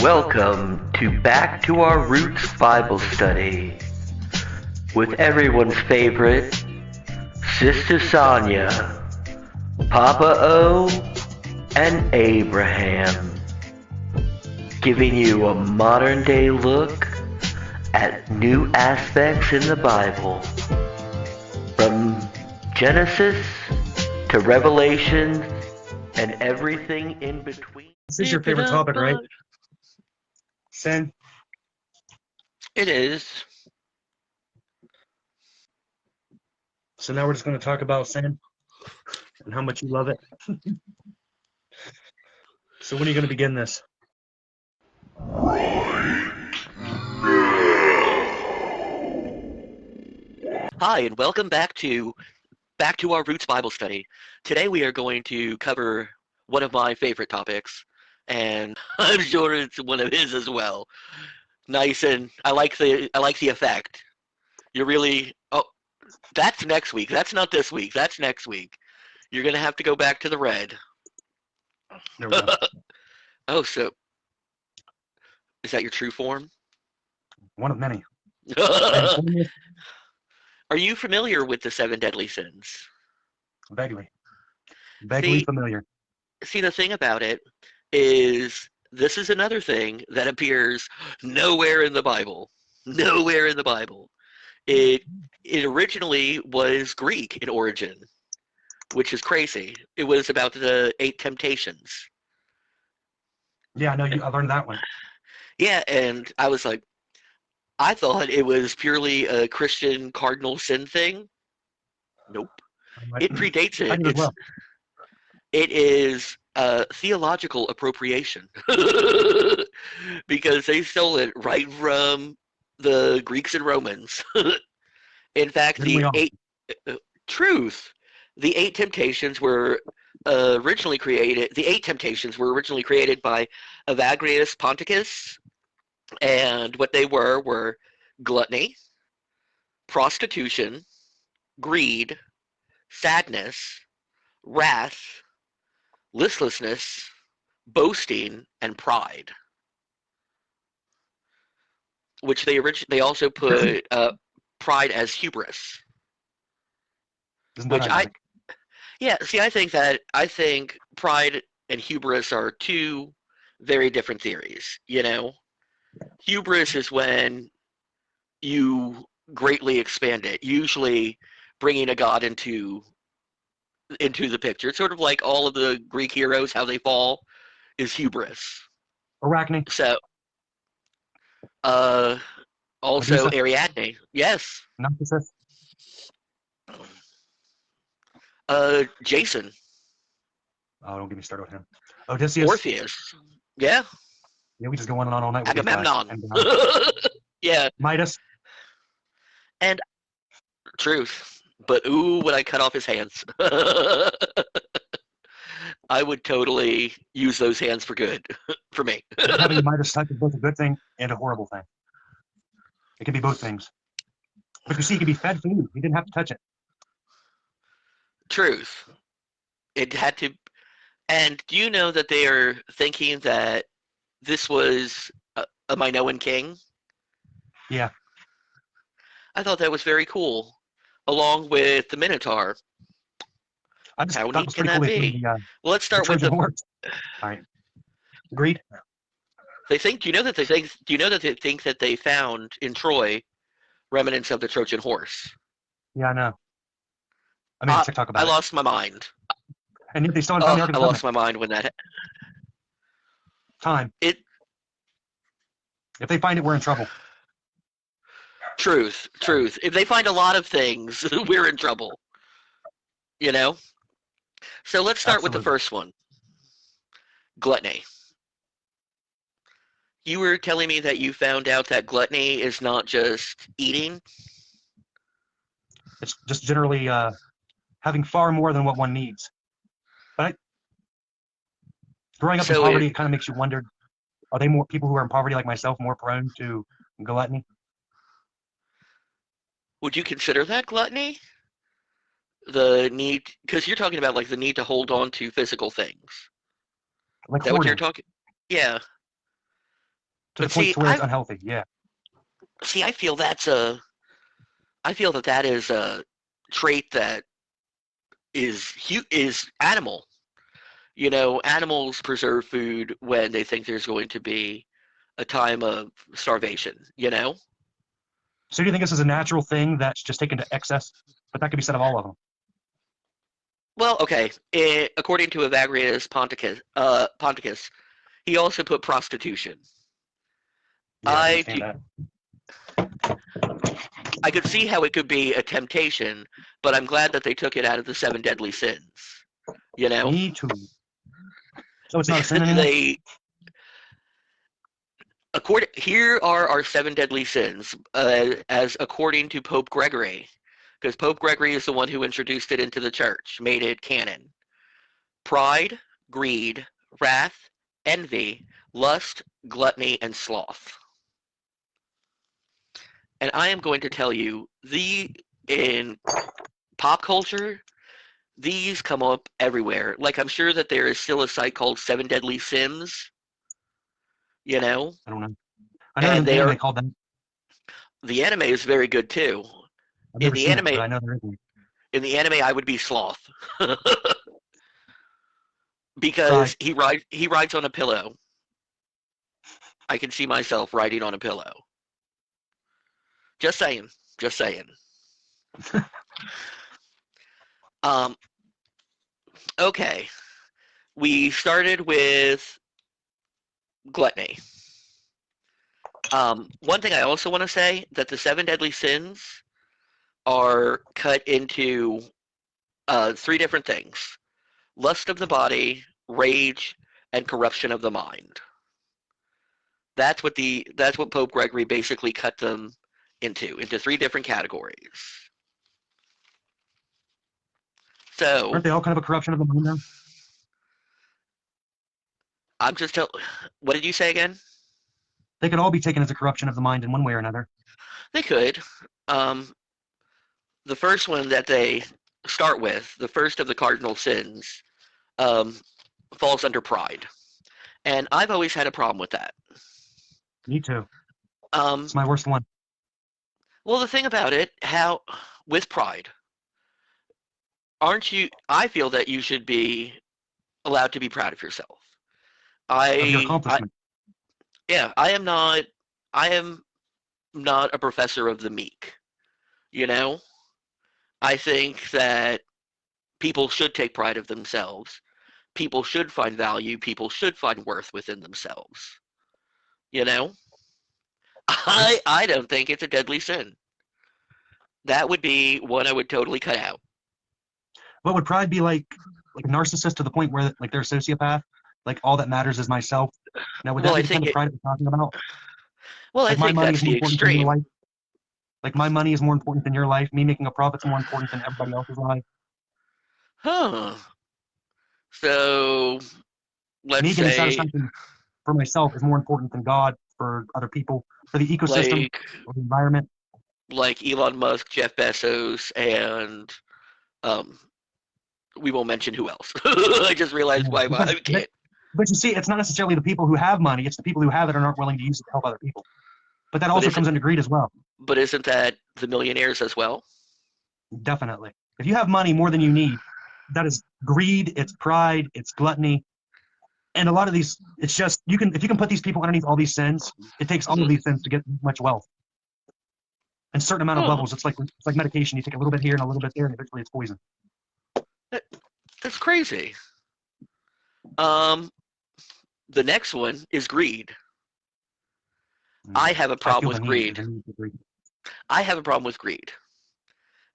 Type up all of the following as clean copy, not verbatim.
Welcome to Back to Our Roots Bible Study with everyone's favorite, Sister Sonya, Papa O, and Abraham, giving you a modern day look at new aspects in the Bible, from Genesis to Revelation and everything in between. This is your favorite topic, right? Sin. It is. So now we're just going to talk about sin and how much you love it. So when are you going to begin this? Hi, and welcome back to Our Roots Bible Study. Today we are going to cover one of my favorite topics, and I'm sure it's one of his as well. Nice, and I like the effect. You're really that's next week. That's not this week. That's next week. You're gonna have to go back to the red. There we go. Oh, so is that your true form? One of many. Are you familiar with the 7 deadly sins? Vaguely See, familiar. See, the thing about it is this is another thing that appears nowhere in the Bible. Nowhere in the Bible. It originally was Greek in origin, which is crazy. It was about the 8 temptations. Yeah, I know I learned that one. Yeah, and I was like, I thought it was purely a Christian cardinal sin thing. Nope. It predates it. I do as well. It is theological appropriation because they stole it right from the Greeks and Romans. In fact, the 8 temptations were originally created. The 8 temptations were originally created by Evagrius Ponticus, and what they were gluttony, prostitution, greed, sadness, wrath, listlessness, boasting, and pride. Which they also put pride as hubris. Which I think pride and hubris are two very different theories. You know, hubris is when you greatly expand it, usually bringing a god into the picture. It's sort of like all of the Greek heroes, how they fall is hubris. Arachne. So, also Medusa. Ariadne. Yes. Narcissus. Jason. Oh, don't get me started with him. Odysseus. Orpheus. Yeah. Yeah, we just go on and on all night with Agamemnon. Yeah. Midas. And truth. But ooh, would I cut off his hands? I would totally use those hands for good, for me. Having a Midas touch is both a good thing and a horrible thing. It can be both things. But you see, he could be fed food. He didn't have to touch it. Truth. It had to. And do you know that they are thinking that this was a Minoan king? Yeah. I thought that was very cool. Along with the Minotaur. How neat can that be? Well, let's start with the. All right. Agreed. Do you know that they think that they found in Troy remnants of the Trojan horse? Yeah, I know. I made a TikTok about it. I lost my mind. And yet they still haven't found the Ark of the Covenant. I lost my mind when that. Time. If they find it, we're in trouble. Truth. If they find a lot of things, we're in trouble. You know? So let's start with the first one. Gluttony. You were telling me that you found out that gluttony is not just eating? It's just generally having far more than what one needs. But growing up in poverty, it kind of makes you wonder, are they more people who are in poverty like myself more prone to gluttony? Would you consider that gluttony? The need, because you're talking about like the need to hold on to physical things. Like is that what you're talking? Yeah. to the point to where it's unhealthy. Yeah. I feel that is a trait that is animal. Animals preserve food when they think there's going to be a time of starvation. So do you think this is a natural thing that's just taken to excess? But that could be said of all of them. Well, okay. According to Evagrius Ponticus, he also put prostitution. Yeah, I understand that. I could see how it could be a temptation, but I'm glad that they took it out of the 7 deadly sins. Me too. So it's not a sin anymore? Here are our 7 deadly sins, as according to Pope Gregory, because Pope Gregory is the one who introduced it into the church, made it canon. Pride, greed, wrath, envy, lust, gluttony, and sloth. And I am going to tell you, in pop culture, these come up everywhere. Like, I'm sure that there is still a site called 7 Deadly Sins. I don't know. I know and there's an anime called that. The anime is very good too. I've never seen it, but I know there is one. In the anime, I would be Sloth. Because he rides on a pillow. I can see myself riding on a pillow. Just saying. Okay. We started with gluttony. One thing I also want to say, that the 7 deadly sins are cut into 3 different things: lust of the body, rage, and corruption of the mind. That's what Pope Gregory basically cut them into 3 different categories. So aren't they all kind of a corruption of the mind now? What did you say again? They could all be taken as a corruption of the mind in one way or another. They could. The first one that they start with, the first of the cardinal sins, falls under pride. And I've always had a problem with that. Me too. It's my worst one. Well, the thing about it, with pride, I feel that you should be allowed to be proud of yourself. Of your accomplishment. I am not a professor of the meek. I think that people should take pride of themselves. People should find value. People should find worth within themselves. I don't think it's a deadly sin. That would be one I would totally cut out. What would pride be like a narcissist to the point where like they're a sociopath? Like all that matters is myself. Now would that be the kind of pride we're talking about? Well, I think that's the extreme. Like my money is more important than your life. Me making a profit's more important than everybody else's life. Huh. So me getting satisfaction for myself is more important than God for other people, for the ecosystem, or the environment. Like Elon Musk, Jeff Bezos, and we won't mention who else. I just realized why I can't. But you see, it's not necessarily the people who have money. It's the people who have it and aren't willing to use it to help other people. But that also comes into greed as well. But isn't that the millionaires as well? Definitely. If you have money more than you need, that is greed, it's pride, it's gluttony. And a lot of these, it's just, if you can put these people underneath all these sins, it takes all of these sins to get much wealth. And a certain amount of levels, it's like medication. You take a little bit here and a little bit there, and eventually it's poison. That's crazy. The next one is greed. I have a problem with greed. I have a problem with greed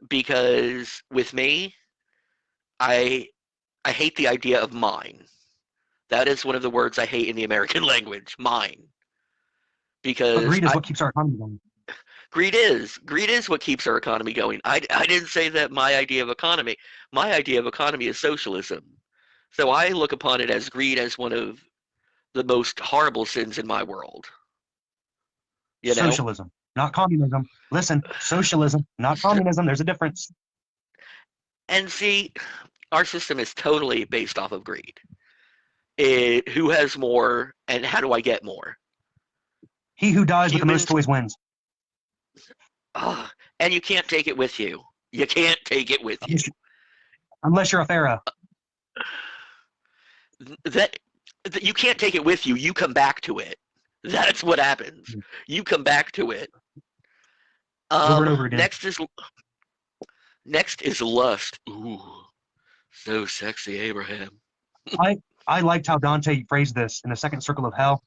because with me, I hate the idea of mine. That is one of the words I hate in the American language, mine. Because greed is what keeps our economy going. Greed is what keeps our economy going. I didn't say that my idea of economy is socialism. So I look upon it as greed as one of the most horrible sins in my world. Socialism, not communism. Listen, socialism, not communism. There's a difference. And see, our system is totally based off of greed. Who has more and how do I get more? He who dies with the most Humans, toys wins. and you can't take it with you. You can't take it with you. Unless you're a pharaoh. That you can't take it with you. You come back to it. That's what happens. You come back to it. Over and over again. Next is lust. Ooh, so sexy, Abraham. I liked how Dante phrased this in the second circle of hell.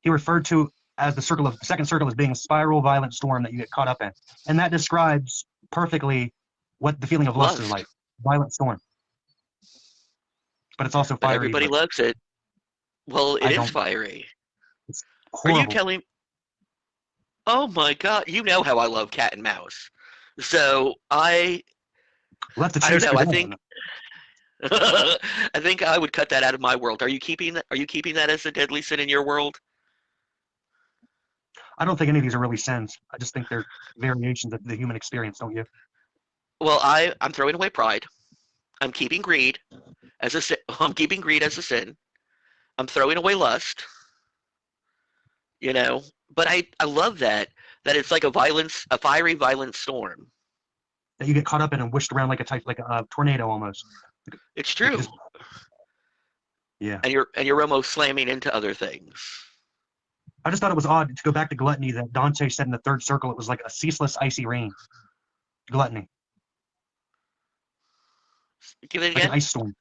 He referred to as the second circle as being a spiral, violent storm that you get caught up in, and that describes perfectly what the feeling of lust is like. Violent storm. But it's also But fiery. everybody loves it. Well, it is fiery. It's Are horrible. you telling? Oh my God! You know how I love cat and mouse. So I We'll have to don't choose. know. I think I think I would cut that out of my world. Are you keeping that? Are you keeping that as a deadly sin in your world? I don't think any of these are really sins. I just think they're variations of the human experience, don't you? Well, I'm throwing away pride. I'm keeping greed as a sin. I'm keeping greed as a sin. I'm throwing away lust. You know, but I love that it's like a fiery, violent storm. That you get caught up in and wished around like a tornado almost. It's true. Yeah. And you're almost slamming into other things. I just thought it was odd to go back to gluttony that Dante said in the third circle it was like a ceaseless icy rain. Gluttony. Give it again. Like an ice storm.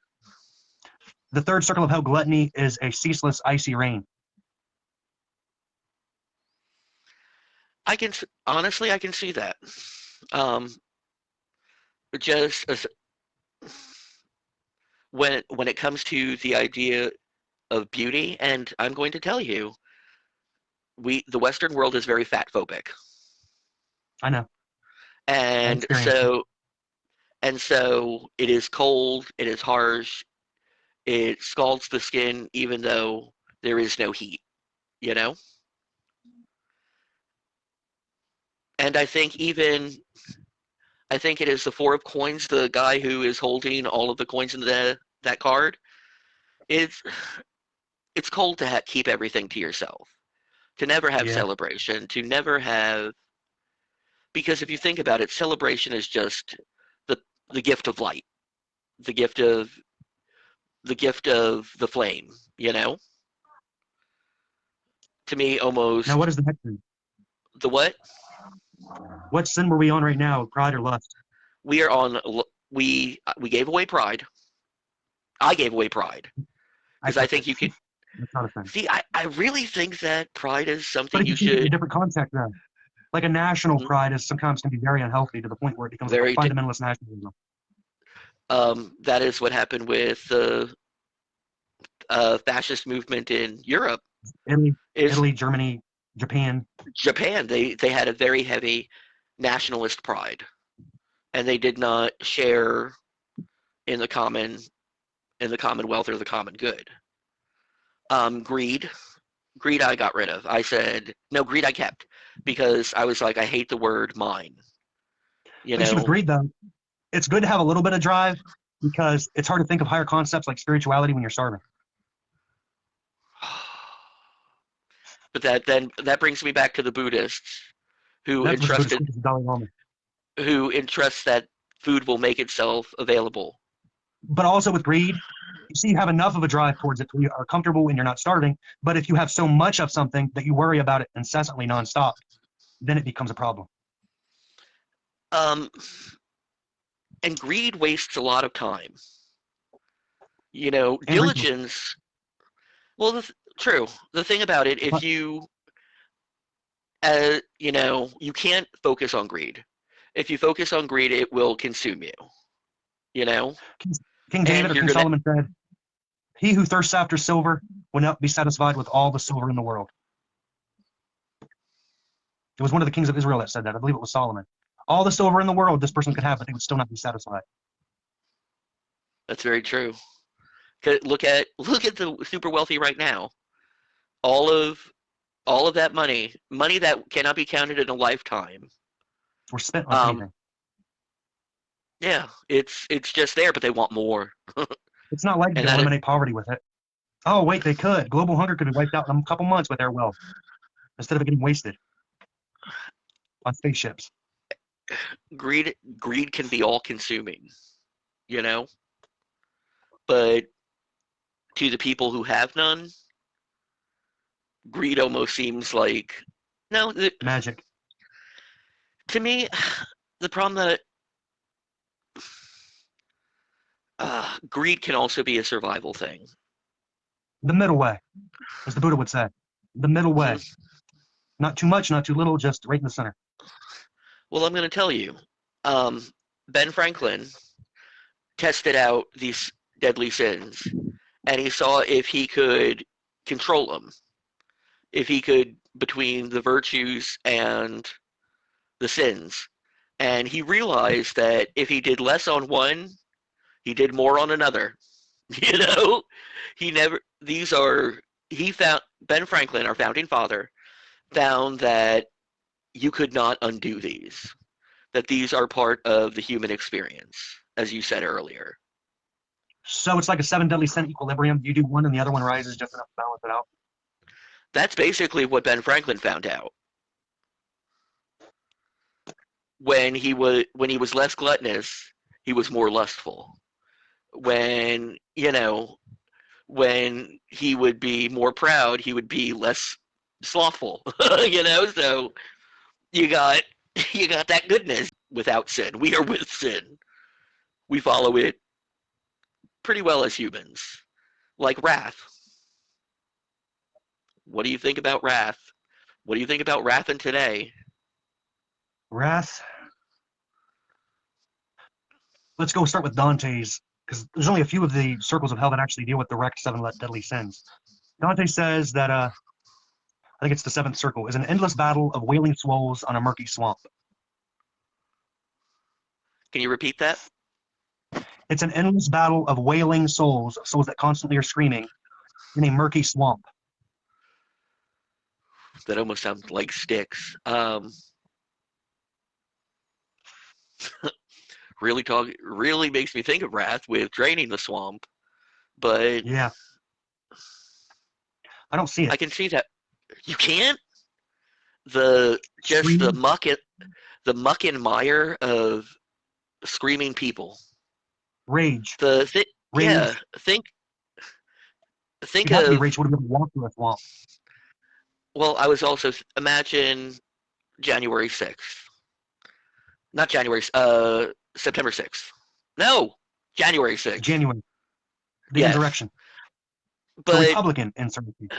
The third circle of hell, gluttony, is a ceaseless icy rain. I can see that. Just as, when it comes to the idea of beauty, and I'm going to tell you, the Western world is very fat phobic. I know. And so it is cold, it is harsh, it scalds the skin even though there is no heat, you know? And I think it is the Four of Coins, the guy who is holding all of the coins in that card. It's cold to keep everything to yourself, to never have celebration, to never have, because if you think about it, celebration is just the gift of light, the gift of the flame, you know? To me, almost. Now, what is the next sin? The what? What sin were we on right now? Pride or lust? We are on. We gave away pride. I gave away pride because I think you can. That's not a sin. See, I really think that pride is something but you should. A should. different context then. Like a national pride is sometimes can be very unhealthy to the point where it becomes Very like a fundamentalist nationalism. That is what happened with the fascist movement in Europe. Italy, Germany, Japan. They had a very heavy nationalist pride, and they did not share in the commonwealth or the common good. Greed I got rid of. I said no. Greed I kept because I was like, I hate the word mine. You know. With greed though, it's good to have a little bit of drive because it's hard to think of higher concepts like spirituality when you're starving. But that brings me back to the Buddhists who entrust that food will make itself available. But also with greed, you see you have enough of a drive towards it so you are comfortable when you're not starving. But if you have so much of something that you worry about it incessantly nonstop, then it becomes a problem. And greed wastes a lot of time. You know, and diligence. Well, true. The thing about it, if you, you know, you can't focus on greed. If you focus on greed, it will consume you. You know? King David or King Solomon said, "He who thirsts after silver will not be satisfied with all the silver in the world." It was one of the kings of Israel that said that. I believe it was Solomon. All the silver in the world this person could have, but they would still not be satisfied. That's very true. Look at the super wealthy right now. All of that money that cannot be counted in a lifetime, or spent on anything. Yeah, it's just there, but they want more. It's not like they eliminate poverty with it. Oh wait, they could. Global hunger could be wiped out in a couple months with their wealth. instead of it getting wasted on spaceships. Greed can be all-consuming, you know? But to the people who have none, greed almost seems like no. Magic. To me, the problem that greed can also be a survival thing. The middle way, as the Buddha would say. The middle way. Mm-hmm. Not too much, not too little, just right in the center. Well, I'm going to tell you. Ben Franklin tested out these deadly sins, and he saw if he could control them. If he could, between the virtues and the sins. And he realized that if he did less on one, he did more on another. You know, he found, Ben Franklin, our founding father, found that you could not undo these, that these are part of the human experience, as you said earlier. So it's like a 7 deadly sin equilibrium. You do one and the other one rises just enough to balance it out. That's basically what Ben Franklin found out. When he was less gluttonous, he was more lustful. When he would be more proud, he would be less slothful. So you got that goodness without sin. We are with sin. We follow it pretty well as humans. Like wrath. What do you think about wrath? What do you think about wrath in today? Wrath. Let's go start with Dante's, because there's only a few of the circles of hell that actually deal with direct 7 deadly sins. Dante says that, I think it's the 7th circle, is an endless battle of wailing souls on a murky swamp. Can you repeat that? It's an endless battle of wailing souls that constantly are screaming in a murky swamp. That almost sounds like Styx. Really makes me think of Wrath with draining the swamp, but yeah, I don't see it. I can see that you can't. The muck and mire of screaming people. Rage. Rage. Yeah, think of rage would have walked through a swamp. Well, I was also imagine January 6th. Not January. September 6th. No, January 6th. January. The insurrection. But the Republican insurrection.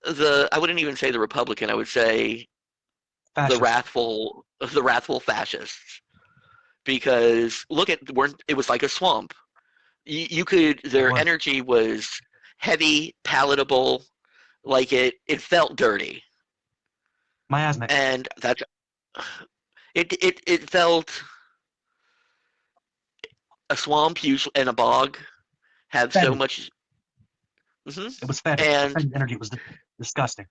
I wouldn't even say the Republican. I would say the wrathful fascists. Because look at it was like a swamp. Their energy was heavy, palatable, like it felt dirty. Miasmic. And that's it felt. A swamp usually and a bog have fetid. So much. Mm-hmm. It was fetid. And the energy was disgusting.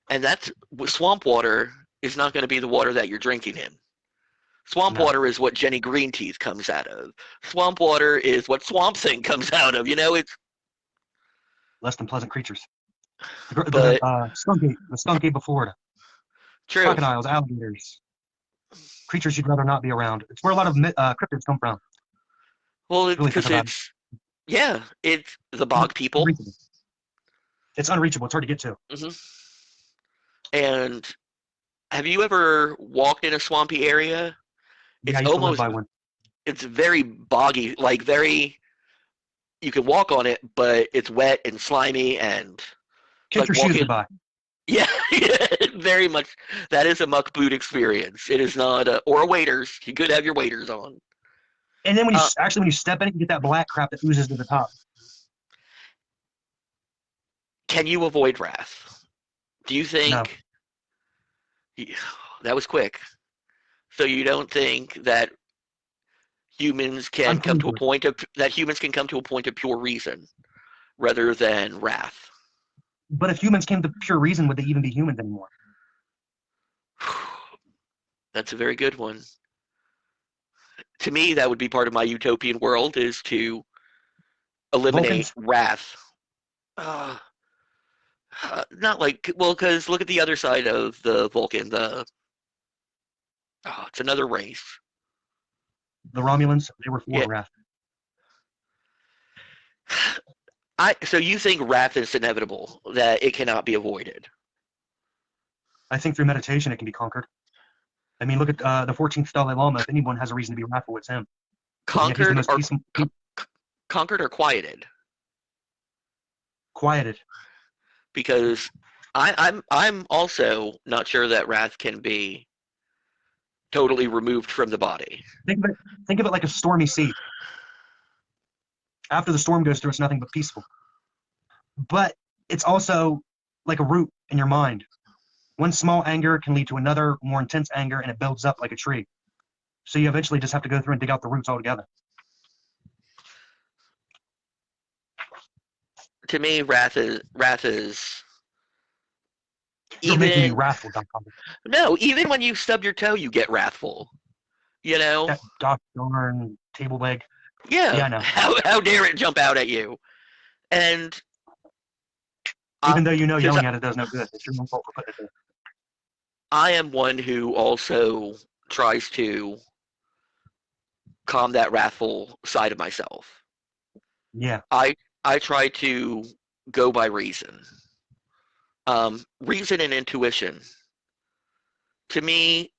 And that's swamp water is not going to be the water that you're drinking in. Swamp water is what Jenny Green Teeth comes out of. Swamp water is what Swamp Thing comes out of. It's less than pleasant creatures. The skunk ape of Florida. True. Crocodiles, alligators. Creatures you'd rather not be around. It's where a lot of cryptids come from. Well, because it's the bog people. It's unreachable. It's hard to get to. Mm-hmm. And have you ever walked in a swampy area? It's almost by one. It's very boggy, like very. You can walk on it, but it's wet and slimy and. Kick your shoes goodbye. Yeah, very much. That is a muck boot experience. It is not or a waders. You could have your waders on. And then when you step in it, you get that black crap that oozes to the top. Can you avoid wrath? Do you think? No. That was quick. So you don't think that humans can come to a point of pure reason, rather than wrath? But if humans came to pure reason, would they even be humans anymore? That's a very good one. To me, that would be part of my utopian world, is to eliminate wrath. not like, well, because look at the other side of the Vulcan. It's another race. The Romulans, they were for Yeah. Wrath. So you think wrath is inevitable, that it cannot be avoided? I think through meditation it can be conquered. I mean, look at the 14th Dalai Lama. If anyone has a reason to be wrathful, it's him. And yet he's the Conquered most or peaceful, conquered or quieted? quieted. Because I'm also not sure that wrath can be totally removed from the body. Think of it like a stormy sea. After the storm goes through, it's nothing but peaceful. But it's also like a root in your mind. One small anger can lead to another more intense anger, and it builds up like a tree. So you eventually just have to go through and dig out the roots altogether. To me, wrath is You're making me even wrathful, Doc. no, even when you stub your toe, you get wrathful. You know? That Doc darn table leg. Yeah. Yeah, I know. How dare it jump out at you? And Even though you know 'cause yelling at it does no good. It's your own fault for putting it there. I am one who also tries to calm that wrathful side of myself. Yeah. I try to go by reason. Reason and intuition. To me,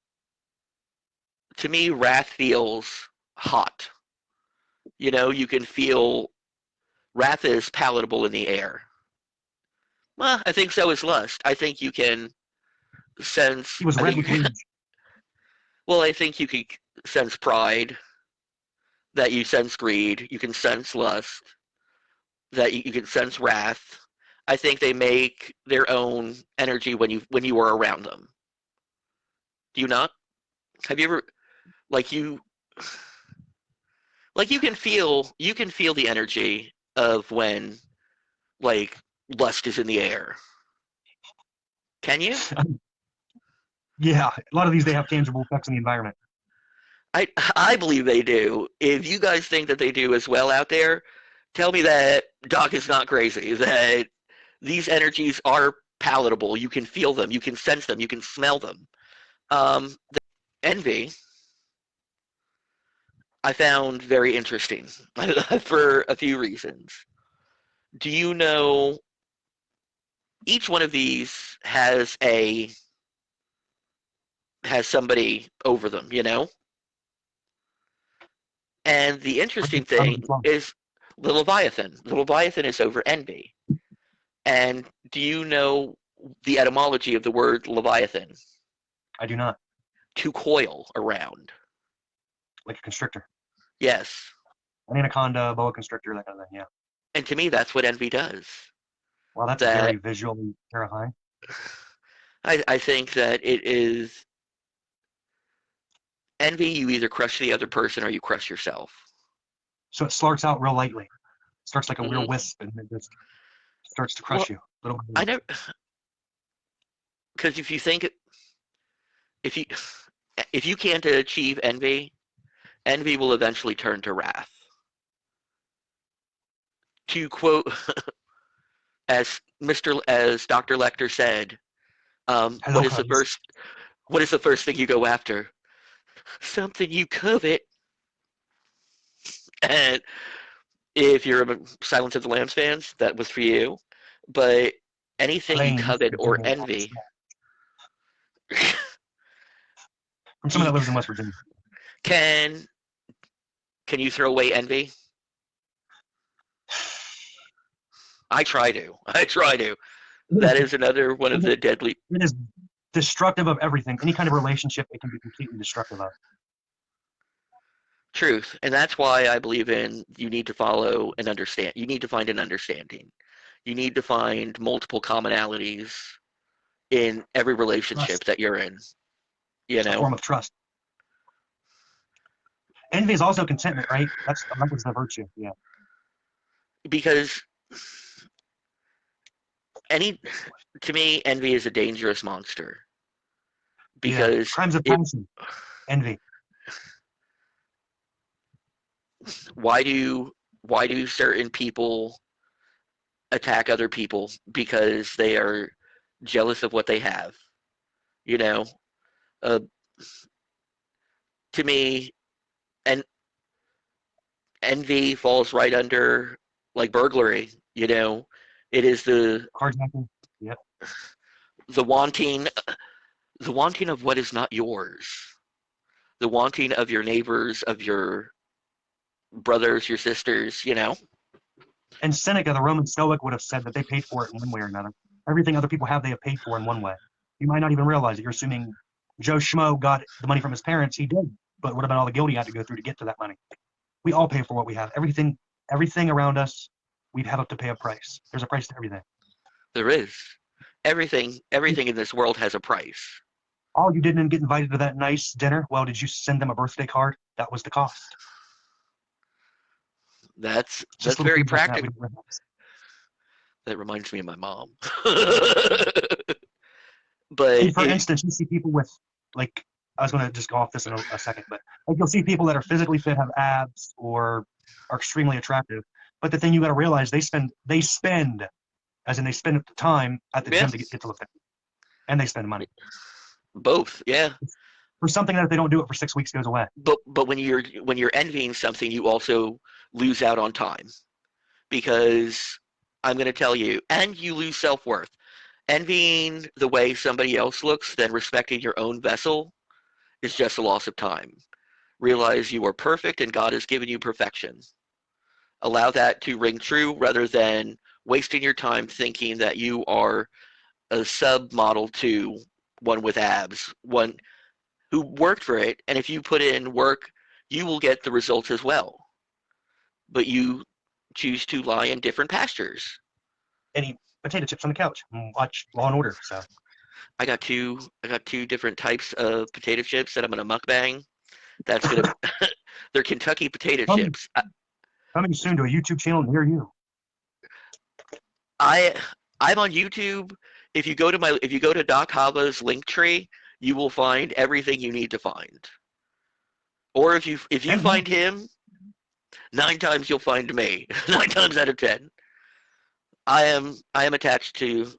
wrath feels hot. You know, you can feel wrath is palatable in the air. Well, I think so is lust. I think you can sense. He was red with rage. Well, I think you can sense pride. That you sense greed. You can sense lust. That you can sense wrath. I think they make their own energy when you are around them. Do you not? Have you ever like you like you can feel the energy of when like lust is in the air. Can you? Yeah. A lot of these, they have tangible effects in the environment. I believe they do. If you guys think that they do as well out there, tell me that Doc is not crazy. That these energies are palatable. You can feel them. You can sense them. You can smell them. The envy I found very interesting for a few reasons. Do you know each one of these has somebody over them, you know? And the interesting thing is the Leviathan. The Leviathan is over envy. And do you know the etymology of the word Leviathan? I do not. To coil around. Like a constrictor. Yes. An anaconda, boa constrictor, that kind of thing, yeah. And to me, that's what envy does. Well, that's very visually terrifying. I think that it is envy, you either crush the other person or you crush yourself. So it starts out real lightly. It starts like a real Mm-hmm. wisp, and it just starts to crush you. I never, because if you can't achieve envy, envy will eventually turn to wrath. To quote, as Dr. Lecter said, Hello, what is the first thing you go after? Something you covet. And if you're a Silence of the Lambs fans, that was for you. But anything you covet or envy. From someone that lives in West Virginia. Can you throw away envy? I try to. That is another one of the deadly. It is destructive of everything. Any kind of relationship, it can be completely destructive of. Truth. And that's why I believe in you need to follow and understand. You need to find an understanding. You need to find multiple commonalities in every relationship that you're in. You know? A form of trust. Envy is also contentment, right? That's the virtue, yeah. Because to me, envy is a dangerous monster. Because crimes of passion, envy. Why do certain people attack other people? Because they are jealous of what they have. You know, uh, to me, and envy falls right under like burglary. It is Carjacking. Yep. the wanting the wanting of what is not yours, the wanting of your neighbors, of your brothers, your sisters. And Seneca, the Roman Stoic, would have said that they paid for it in one way or another. Everything other people have, they have paid for in one way. You might not even realize it. You're assuming Joe Schmo got the money from his parents. He did. But what about all the guilt he had to go through to get to that money? We all pay for what we have. Everything around us, we have to pay a price. There's a price to everything. There is. Everything in this world has a price. Oh, you didn't get invited to that nice dinner? Well, did you send them a birthday card? That was the cost. That's very practical. Like that reminds me of my mom. But for instance, you see people with, like, I was going to just go off this in a second, but like you'll see people that are physically fit, have abs, or are extremely attractive. But the thing you got to realize, they spend, as in they spend the time at the gym to get to look fit, and they spend money. Both, yeah. For something that if they don't do it for 6 weeks goes away. But when you're envying something, you also lose out on time, because I'm going to tell you, and you lose self-worth. Envying the way somebody else looks, then respecting your own vessel, is just a loss of time. Realize you are perfect and God has given you perfection. Allow that to ring true rather than wasting your time thinking that you are a sub-model to one with abs, one who worked for it, and if you put in work, you will get the results as well. But you choose to lie in different pastures. And eat potato chips on the couch and watch Law and Order. So I got two different types of potato chips that I'm gonna mukbang. That's gonna they're Kentucky potato chips. Coming soon to a YouTube channel near you. I'm on YouTube. If you go to Doc Hava's link tree, you will find everything you need to find. Or if you find him, 9 times you'll find me. 9 times out of 10. I am attached to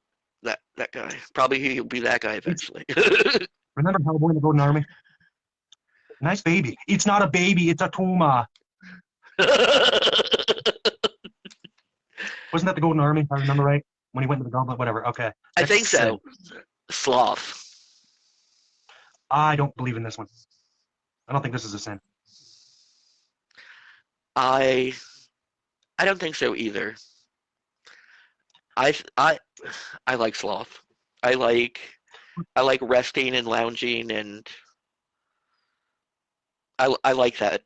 that guy. Probably he'll be that guy eventually. Remember Hellboy in the Golden Army? Nice baby. It's not a baby, it's a tumor. Wasn't that the Golden Army, if I remember right? When he went to the gauntlet, whatever. Okay. I think so. Sloth. I don't believe in this one. I don't think this is a sin. I don't think so either. I like sloth. I like resting and lounging, and I like that.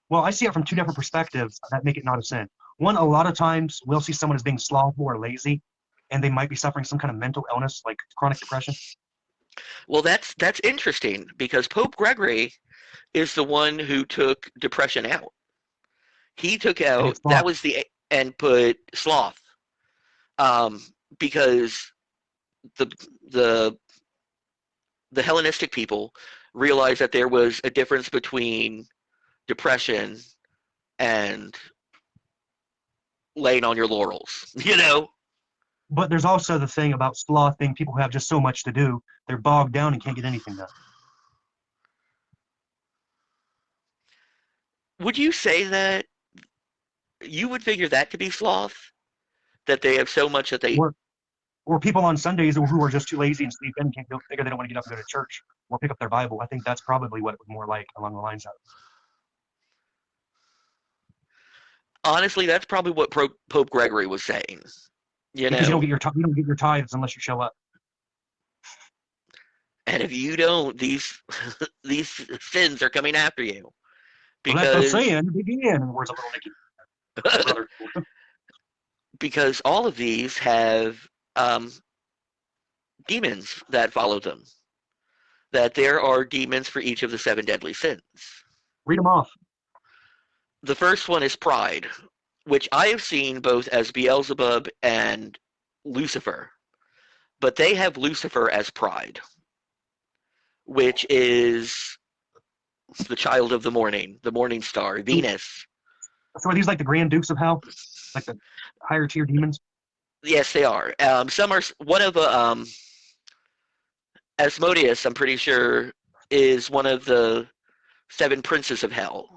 Well, I see it from 2 different perspectives that make it not a sin. One, a lot of times we'll see someone as being slothful or lazy, and they might be suffering some kind of mental illness like chronic depression. Well, that's interesting, because Pope Gregory is the one who took depression out. He took out and put sloth, because the Hellenistic people realized that there was a difference between depression and laying on your laurels, But there's also the thing about sloth being people who have just so much to do, they're bogged down and can't get anything done. Would you say that you would figure that to be sloth? That they have so much that they... Or people on Sundays who are just too lazy and sleep in and can't figure they don't want to get up and go to church or pick up their Bible. I think that's probably what it was more like along the lines of. Honestly, that's probably what Pope Gregory was saying. Because you don't get your tithes unless you show up. And if you don't, these sins are coming after you. Because, let the sin begin. Where's a little Nicky? Because all of these have demons that follow them. That there are demons for each of the 7 deadly sins. Read them off. The first one is pride, which I have seen both as Beelzebub and Lucifer. But they have Lucifer as pride, which is the child of the morning star, Venus. So are these like the Grand Dukes of Hell? Like the higher tier demons? Yes, they are. Some are one of Asmodeus. I'm pretty sure is one of the seven princes of hell.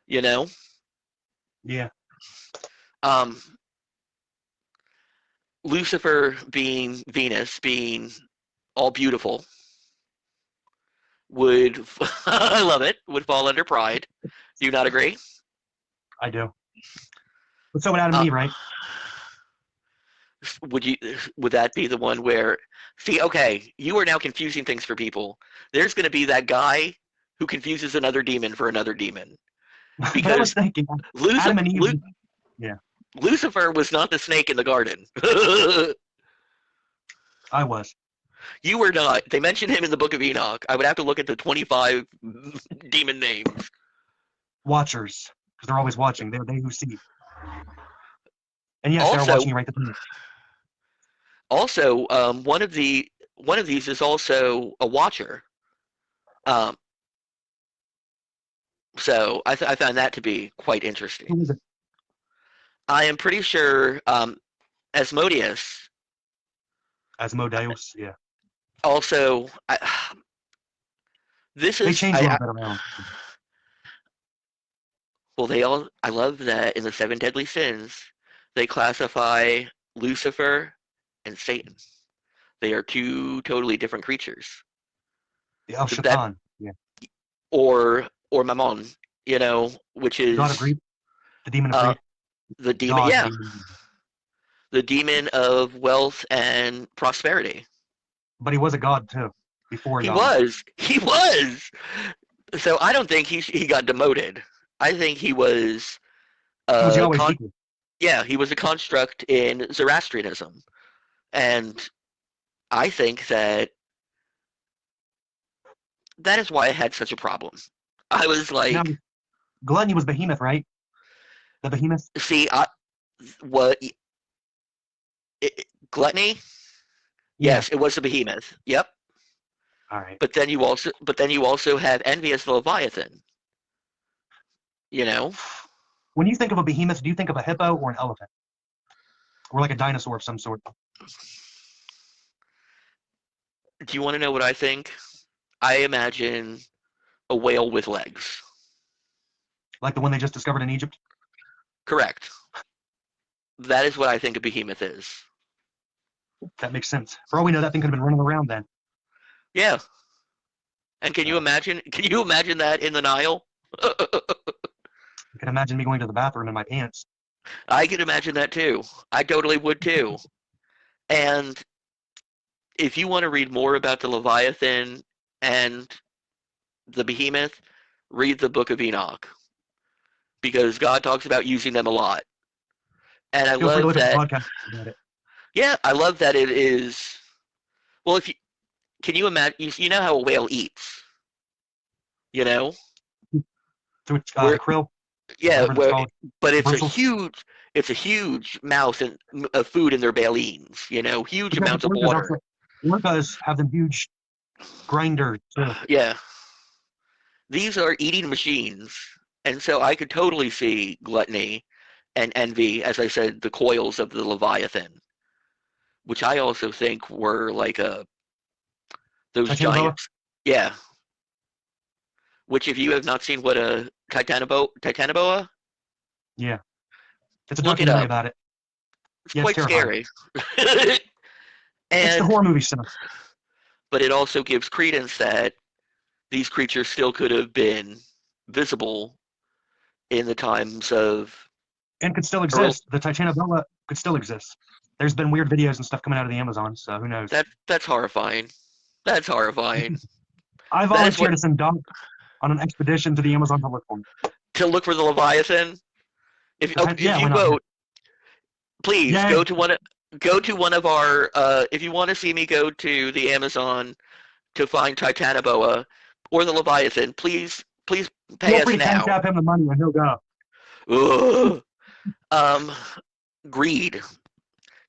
You know, Yeah. um, Lucifer being Venus, being all beautiful, would I love it? Would fall under pride. Do you not agree? I do. But so would Adam Uh, and Eve, right? would you? Would that be the one where? See, okay, you are now confusing things for people. There's going to be that guy who confuses another demon for another demon But I was because thinking, Adam Lucifer, and Eve. Yeah, Lucifer was not the snake in the garden. I was. You were not. They mentioned him in the Book of Enoch. I would have to look at the 25 demon names. Watchers, because they're always watching. They're they who see. And yes, they are Also, watching you right this minute. also, one of these is also a watcher. Um, so I found that to be quite interesting. Who is it? I am pretty sure Asmodeus Asmodeus. Yeah. also. This They is changed a little bit around. well, they all. I love that in the seven deadly sins, they classify Lucifer and Satan. They are two totally different creatures. The El So that Shaitan. Yeah. or Mammon, which God of is greed. The demon of uh, greed. the demon. God Yeah, demon. the demon of wealth and prosperity. But he was a god too. Before He Yahweh. was. He was. So I don't think he got demoted. I think he was. He was Uh, Yahweh's con- equal. yeah, he was a construct in Zoroastrianism, and I think that is why I had such a problem. I was Now, like, Gluttony was Behemoth, right? The Behemoth. see, what gluttony? Yeah. Yes, it was the behemoth. Yep. All right. But then you also have envy as the Leviathan. You know, When you think of a behemoth, do you think of a hippo or an elephant, or like a dinosaur of some sort, do you want to know what I think? I imagine a whale with legs. like the one they just discovered in Egypt? Correct. That is what I think a behemoth is. That makes sense. For all we know, that thing could have been running around then. Yeah. And can you imagine? Can you imagine that in the Nile? You can imagine me going to the bathroom in my pants. I can imagine that too. I totally would too. And if you want to read more about the Leviathan and the behemoth, read the Book of Enoch because God talks about using them a lot. And I Feel free to love look up the that. podcast about it. Yeah, I love that it is. Well, if you can you imagine, you know how a whale eats, you know, Through its where krill, yeah, whatever that's where called, but bristles. it's a huge mouth and of food in their baleen, huge Because the amounts of orcas water. also, orcas have them huge grinders too. Yeah, these are eating machines, and so I could totally see gluttony and envy, as I said, the coils of the Leviathan, which I also think were like those Titanoboa? giants. Yeah, which if you have not seen what a Titanoboa, Yeah. It's a look it documentary up. about it. It's Yeah, it's quite terrifying. scary. It's the and horror movie stuff. but it also gives credence that these creatures still could have been visible in the times of And could still early, exist. The Titanoboa could still exist. There's been weird videos and stuff coming out of the Amazon, so who knows? that's horrifying. That's horrifying. I That is volunteered what to send Doc on an expedition to the Amazon to look for me. to look for the Leviathan. If Yeah, you why not? vote, please Yay. go to one of our. If you want to see me go to the Amazon to find Titanoboa or the Leviathan, please pay Feel us free to cash now. app him the money and he'll go. Ugh. Um, greed.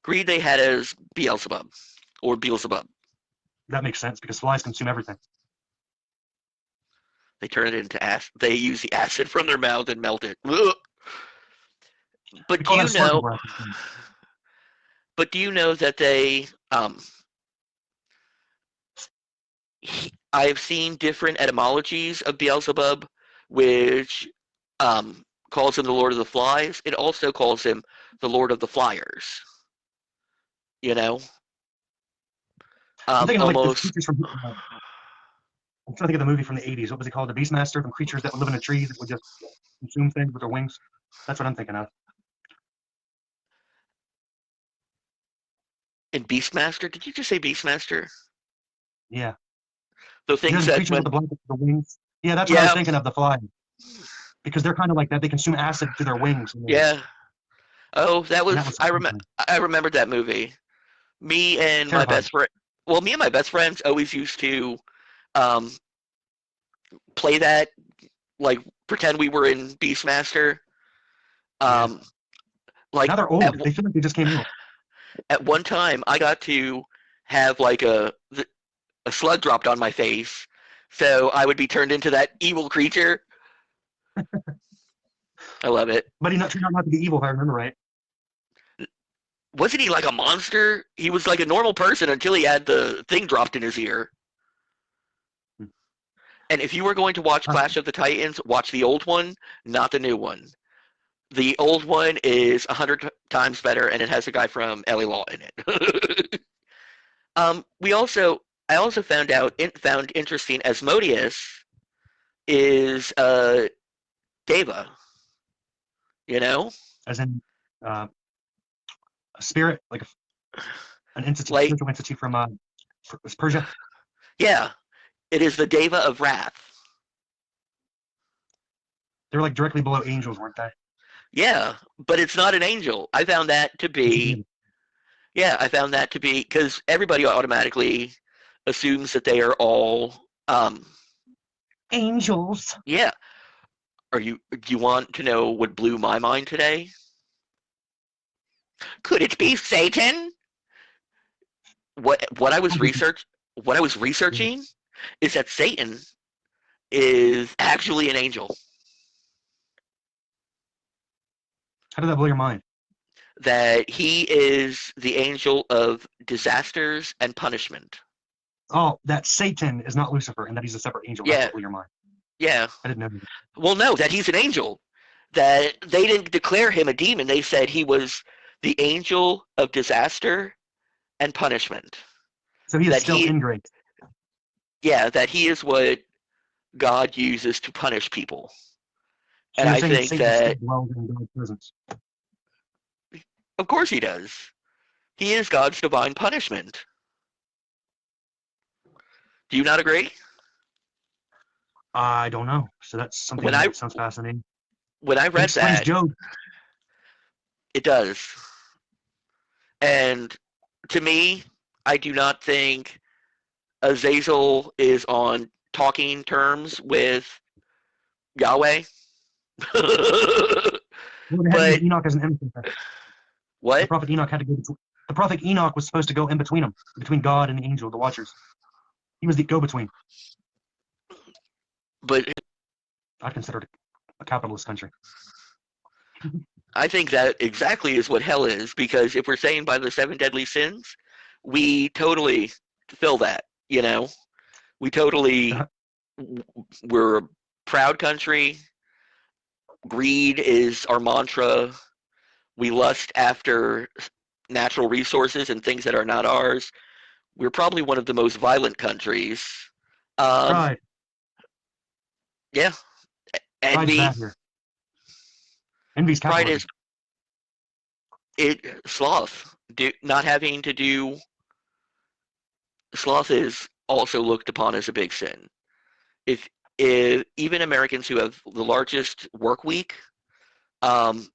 Greed they had as Beelzebub or Beelzebub. That makes sense because flies consume everything. They turn it into acid. They use the acid from their mouth and melt it. Ugh. But We do call that you a Spartan know? breath. But do you know that they I've seen different etymologies of Beelzebub, which calls him the Lord of the Flies. It also calls him the Lord of the Flyers. You know, I'm thinking of like those almost. creatures from. I'm trying to think of the movie from the '80s. What was it called? The Beastmaster. From creatures that would live in a tree that would just consume things with their wings. That's what I'm thinking of. In Beastmaster, did you just say Beastmaster? Yeah. The You know things the that creatures with when. the wings. Yeah, that's what I was Yeah, thinking of. The fly, because they're kind of like that. They consume acid through their wings. yeah. Oh, that And that was was I remembered that movie. Me and my terrifying. best friend. Well, me and my best friends always used to um, play that, like pretend we were in Beastmaster. Yeah. Um, like Now they're old. They feel like they just came out. at one time, I got to have like a slug dropped on my face, so I would be turned into that evil creature. I love it. But he turned out not to be evil, if I remember right. Wasn't he like a monster? He was like a normal person until he had the thing dropped in his ear. And if you were going to watch Huh. Clash of the Titans, watch the old one, not the new one. The old one is 100 times better, and it has a guy from LA Law in it. We also, I also found interesting Asmodeus is Deva. You know, As in uh, a spirit, like an entity, like spiritual entity from Persia. yeah, it is the Deva of Wrath. They were like directly below angels, weren't they? Yeah, but it's not an angel. I found that to It's a be demon. yeah, I found that to be because everybody automatically assumes that they are all Angels. yeah. Do you want to know what blew my mind today? Could it be Satan? What I was researching is that Satan is actually an angel. How did that blow your mind? That he is the angel of disasters and punishment. Oh, that Satan is not Lucifer and that he's a separate angel. That's Yeah, what blew your mind. yeah. I didn't know that. Well, no, that he's an angel. That they didn't declare him a demon. They said he was the angel of disaster and punishment. So he is That still he, in grace. yeah, that he is what God uses to punish people. So And you're I saying think Satan still that, dwells in God's presence. of course, he does. He is God's divine punishment. Do you not agree? I don't know. So that's When something I that sounds fascinating. when I It read explains that, Job. it does. And to me, I do not think Azazel is on talking terms with Yahweh. Well, they had to use But Enoch as an emissary. The what? prophet Enoch had to go between. The prophet Enoch was supposed to go in between them, between God and the angel, the watchers. He was the go-between. But I consider it a capitalist country. I think that exactly is what hell is, because if we're saying by the seven deadly sins, we totally fill that. We totally we're a proud country. Greed is our mantra. We lust after natural resources and things that are not ours. We're probably one of the most violent countries. Um, Pride. yeah, Pride's envy. bad here. Envy's Pride capitalism. is it. Sloth. Not having to do sloth is also looked upon as a big sin. If, if even Americans who have the largest work week, um,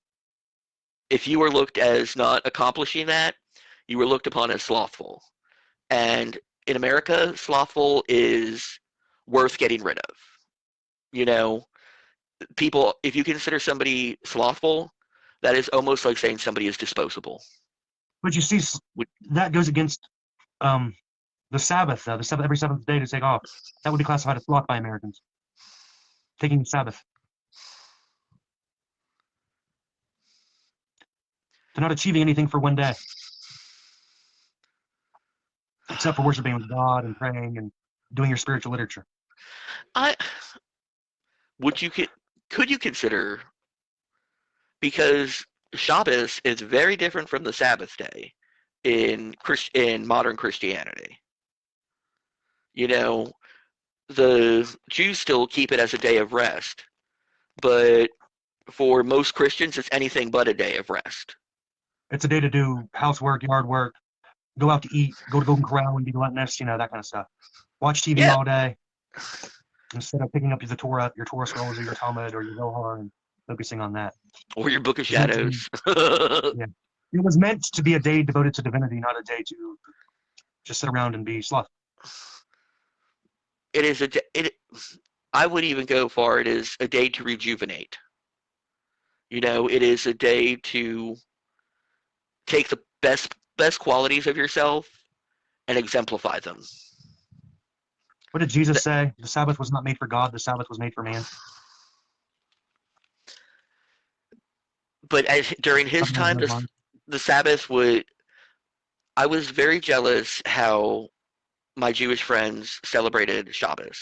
if you were looked as not accomplishing that, you were looked upon as slothful. And in America, slothful is worth getting rid of. You know, people, if you consider somebody slothful, that is almost like saying somebody is disposable. But you see, that goes against the Sabbath, the Sabbath, every seventh day to take off. That would be classified as sloth by Americans. Taking the Sabbath. to not achieving anything for one day, except for worshiping God and praying and doing your spiritual literature. I would you could you consider, because Shabbos is very different from the Sabbath day in modern Christianity. You know, the Jews still keep it as a day of rest, but for most Christians, it's anything but a day of rest. It's a day to do housework, yard work, go out to eat, go to Golden Corral and be gluttonous, that kind of stuff. Watch TV Yeah, all day instead of picking up your Torah scrolls or your Talmud or your Zohar and focusing on that. or your Book of It was meant to be, Shadows. yeah. It was meant to be a day devoted to divinity, not a day to just sit around and be slothful. It is I would even go far. It is a day to rejuvenate. It is a day to take the best qualities of yourself and exemplify them. What did Jesus say? The Sabbath was not made for God, the Sabbath was made for man. But during his time, the Sabbath I was very jealous how my Jewish friends celebrated Shabbos.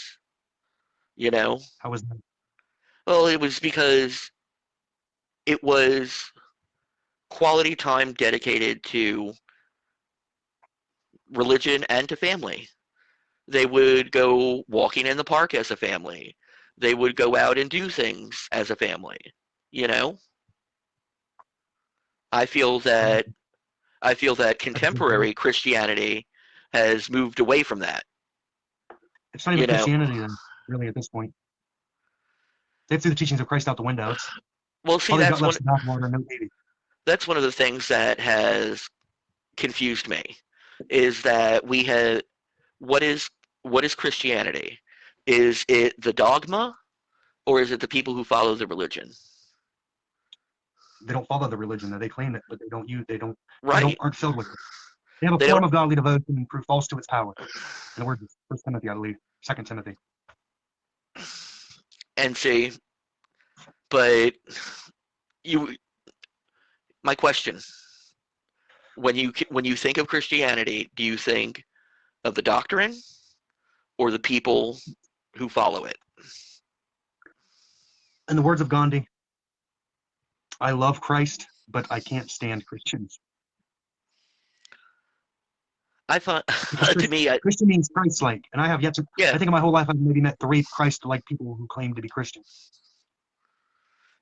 How was that? Well, it was because it was quality time dedicated to religion and to family. They would go walking in the park as a family. They would go out and do things as a family. You know, I feel that contemporary Christianity has moved away from that. It's not even Christianity then, really, at this point. They threw the teachings of Christ out the window. Well, see, that's one of the things that has confused me, is that we had what is Christianity? Is it the dogma, or is it the people who follow the religion? They don't follow the religion, though. They claim it, but they don't Right. Aren't filled with it. They have a form of godly devotion and prove false to its power. In the words of 1 Timothy, I believe, 2 Timothy. And see, but my question: when you think of Christianity, do you think of the doctrine or the people who follow it? In the words of Gandhi, I love Christ, but I can't stand Christians. I thought, to me, Christian means Christ-like, and I have yet to. Yeah. I think in my whole life I've maybe met 3 Christ-like people who claim to be Christian.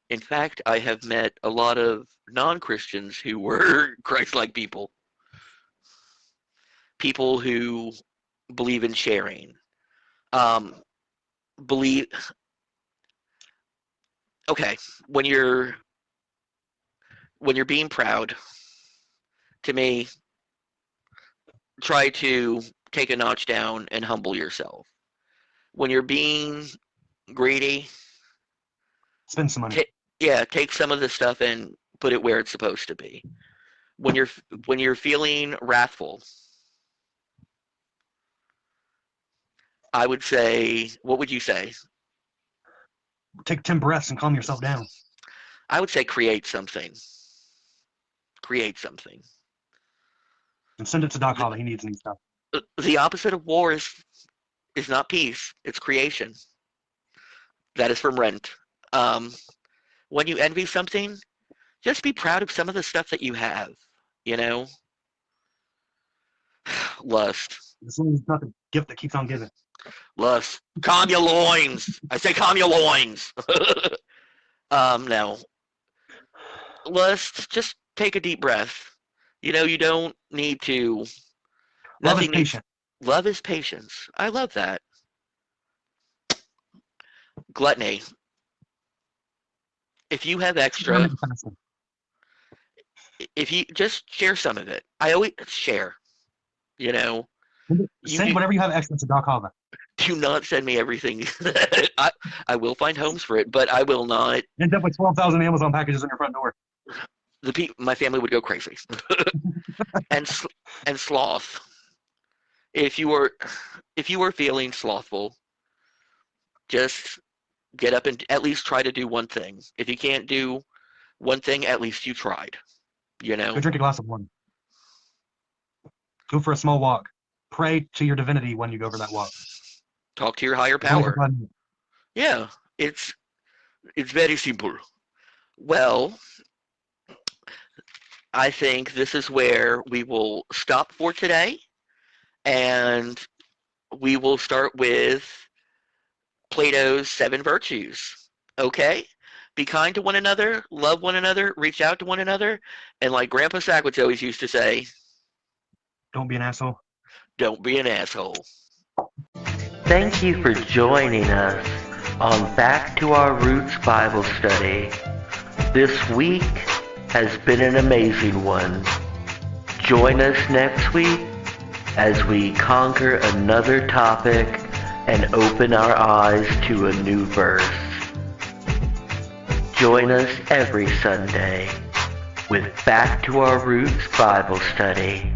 In fact, I have met a lot of non-Christians who were Christ-like people. People who believe in sharing. Okay, when you're being proud, to me, try to take a notch down and humble yourself. When you're being greedy, spend some money. Take some of the stuff and put it where it's supposed to be. When you're feeling wrathful, I would say, what would you say? Take 10 breaths and calm yourself down. I would say create something. Create something. And send it to Doc Hava. He needs new stuff. The opposite of war is not peace. It's creation. That is from Rent. When you envy something, just be proud of some of the stuff that you have. Lust. This is not the gift that keeps on giving. Lust. Calm your loins. I say calm your loins. No. Lust, just take a deep breath. You don't need to. Love is patience. Love is patience. I love that. Gluttony. If you have extra, if you just share some of it. I always share. Send whatever you have extra to Doc Hava. Do not send me everything. I will find homes for it, but I will not. End up with 12,000 Amazon packages on your front door. My family would go crazy. and sloth. If you are feeling slothful, just get up and at least try to do one thing. If you can't do one thing, at least you tried. you know? Go drink a glass of wine. Go for a small walk. Pray to your divinity when you go for that walk. Talk to your higher It's only for power. 5 minutes. Yeah, it's very simple. Well, I think this is where we will stop for today, and we will start with Plato's 7 virtues. Okay? Be kind to one another, love one another, reach out to one another, and like Grandpa Sackwitz always used to say, Don't be an asshole. don't be an asshole. Thank you for joining us on Back to Our Roots Bible Study. This week has been an amazing one. Join us next week as we conquer another topic and open our eyes to a new verse. Join us every Sunday with Back to Our Roots Bible Study.